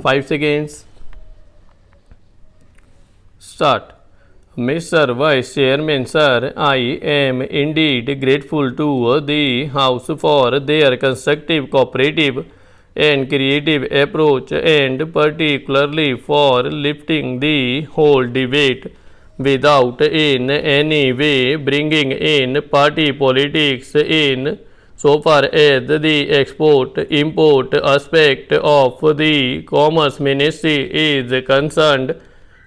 5 seconds. Start. Mr. Vice Chairman, sir, I am indeed grateful to the House for their constructive, cooperative, and creative approach, and particularly for lifting the whole debate without in any way bringing in party politics in so far as the export-import aspect of the Commerce Ministry is concerned.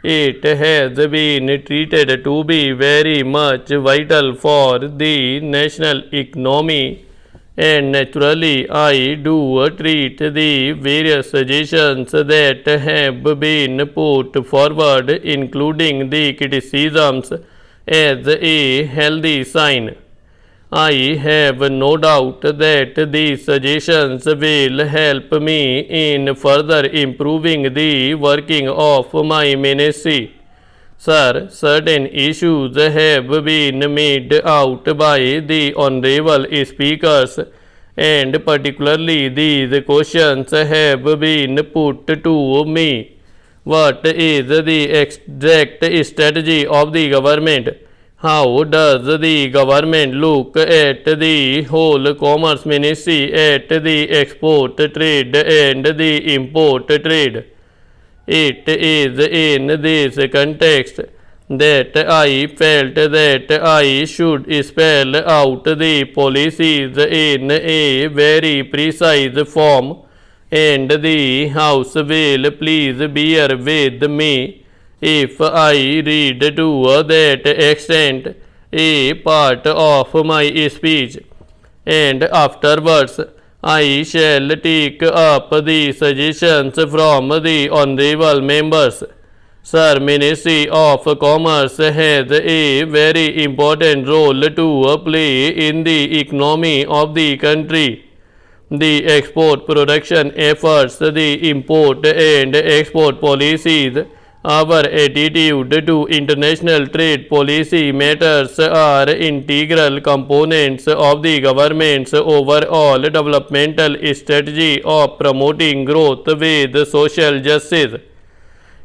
It has been treated to be very much vital for the national economy, and naturally I do treat the various suggestions that have been put forward, including the criticisms, as a healthy sign. I have no doubt that these suggestions will help me in further improving the working of my ministry. Sir, certain issues have been made out by the honorable speakers, and particularly these questions have been put to me. What is the exact strategy of the government? How does the government look at the whole commerce ministry, at the export trade and the import trade? It is in this context that I felt that I should spell out the policies in a very precise form, and the House will please bear with me if I read to that extent a part of my speech, and afterwards I shall take up the suggestions from the honorable members. Sir, Ministry of Commerce has a very important role to play in the economy of the country. The export production efforts, the import and export policies, our attitude to international trade policy matters are integral components of the government's overall developmental strategy of promoting growth with social justice.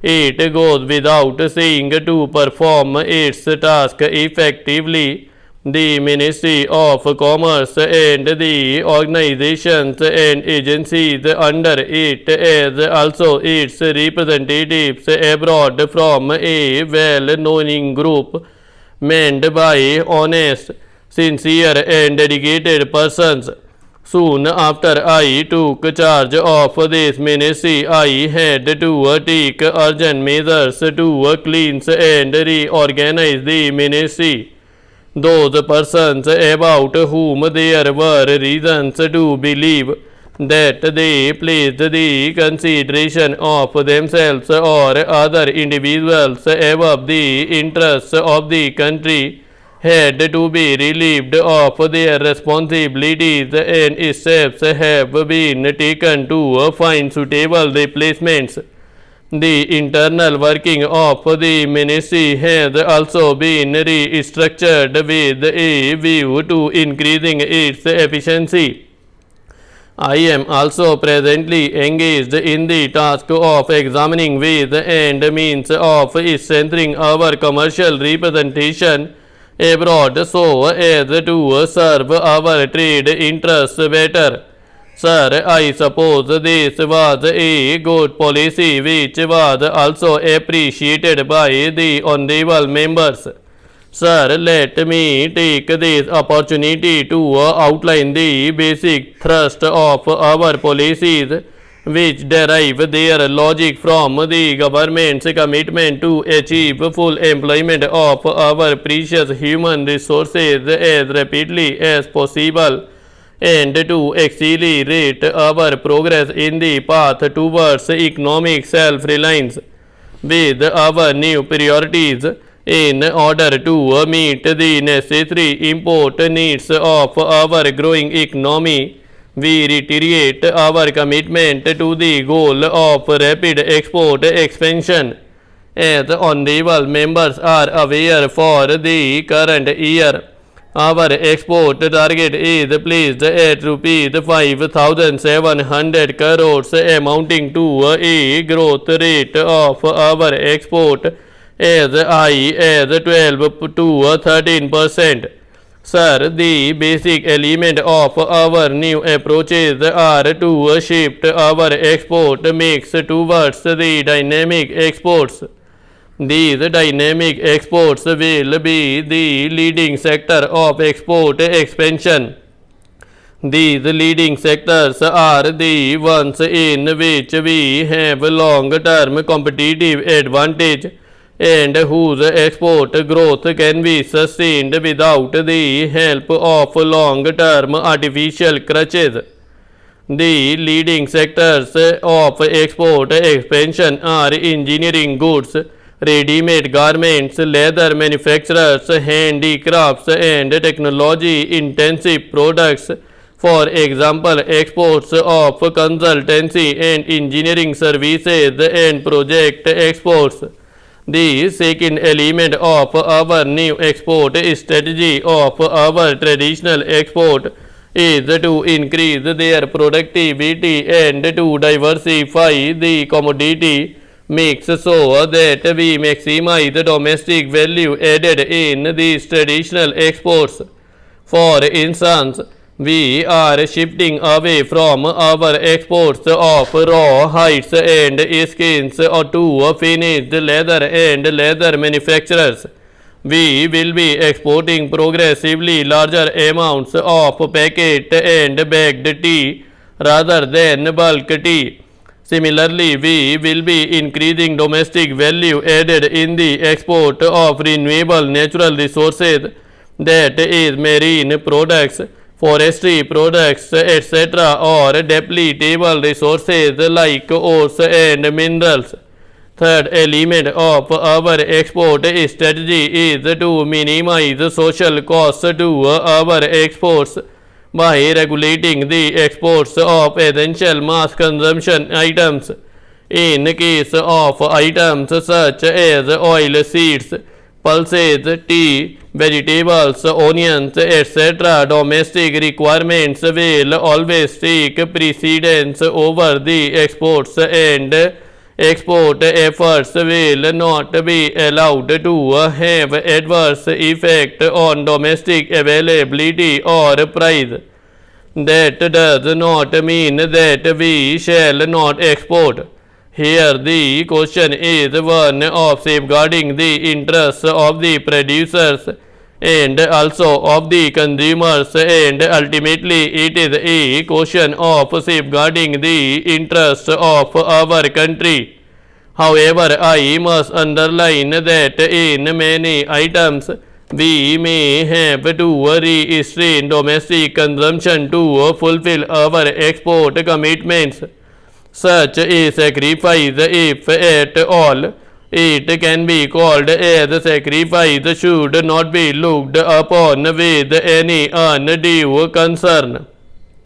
It goes without saying, to perform its task effectively, the Ministry of Commerce and the organizations and agencies under it, as also its representatives abroad from a well-known group manned by honest, sincere and dedicated persons. Soon after I took charge of this ministry, I had to take urgent measures to cleanse and reorganize the ministry. Those persons about whom there were reasons to believe that they placed the consideration of themselves or other individuals above the interests of the country had to be relieved of their responsibilities, and steps have been taken to find suitable replacements. The internal working of the ministry has also been restructured with a view to increasing its efficiency. I am also presently engaged in the task of examining ways and means of strengthening our commercial representation abroad so as to serve our trade interests better. Sir, I suppose this was a good policy which was also appreciated by the honorable members. Sir, let me take this opportunity to outline the basic thrust of our policies, which derive their logic from the government's commitment to achieve full employment of our precious human resources as rapidly as possible, and to accelerate our progress in the path towards economic self-reliance. With our new priorities, in order to meet the necessary import needs of our growing economy, we reiterate our commitment to the goal of rapid export expansion. As honorable members are aware, for the current year, Our export target is placed at rupees 5,700 crores, amounting to a growth rate of our export as high as 12 to 13%. Sir, the basic element of our new approaches are to shift our export mix towards the dynamic exports. These dynamic exports will be the leading sector of export expansion. These leading sectors are the ones in which we have long-term competitive advantage and whose export growth can be sustained without the help of long-term artificial crutches. The leading sectors of export expansion are engineering goods, ready-made garments, leather manufacturers, handicrafts, and technology-intensive products. For example, exports of consultancy and engineering services and project exports. The second element of our new export strategy of our traditional export is to increase their productivity and to diversify the commodity mix so that we maximize domestic value added in these traditional exports. For instance, we are shifting away from our exports of raw hides and skins to finished leather and leather manufacturers. We will be exporting progressively larger amounts of packet and bagged tea rather than bulk tea. Similarly, we will be increasing domestic value added in the export of renewable natural resources, that is marine products, forestry products, etc., or depletable resources like ores and minerals. Third element of our export strategy is to minimize social costs to our exports by regulating the exports of essential mass consumption items. In case of items such as oil seeds, pulses, tea, vegetables, onions, etc., domestic requirements will always take precedence over the exports, and export efforts will not be allowed to have adverse effect on domestic availability or price. That does not mean that we shall not export. Here the question is one of safeguarding the interests of the producers and also of the consumers, and ultimately it is a question of safeguarding the interests of our country. However, I must underline that in many items we may have to restrain domestic consumption to fulfill our export commitments. Such a sacrifice, if at all it can be called as sacrifice, should not be looked upon with any undue concern.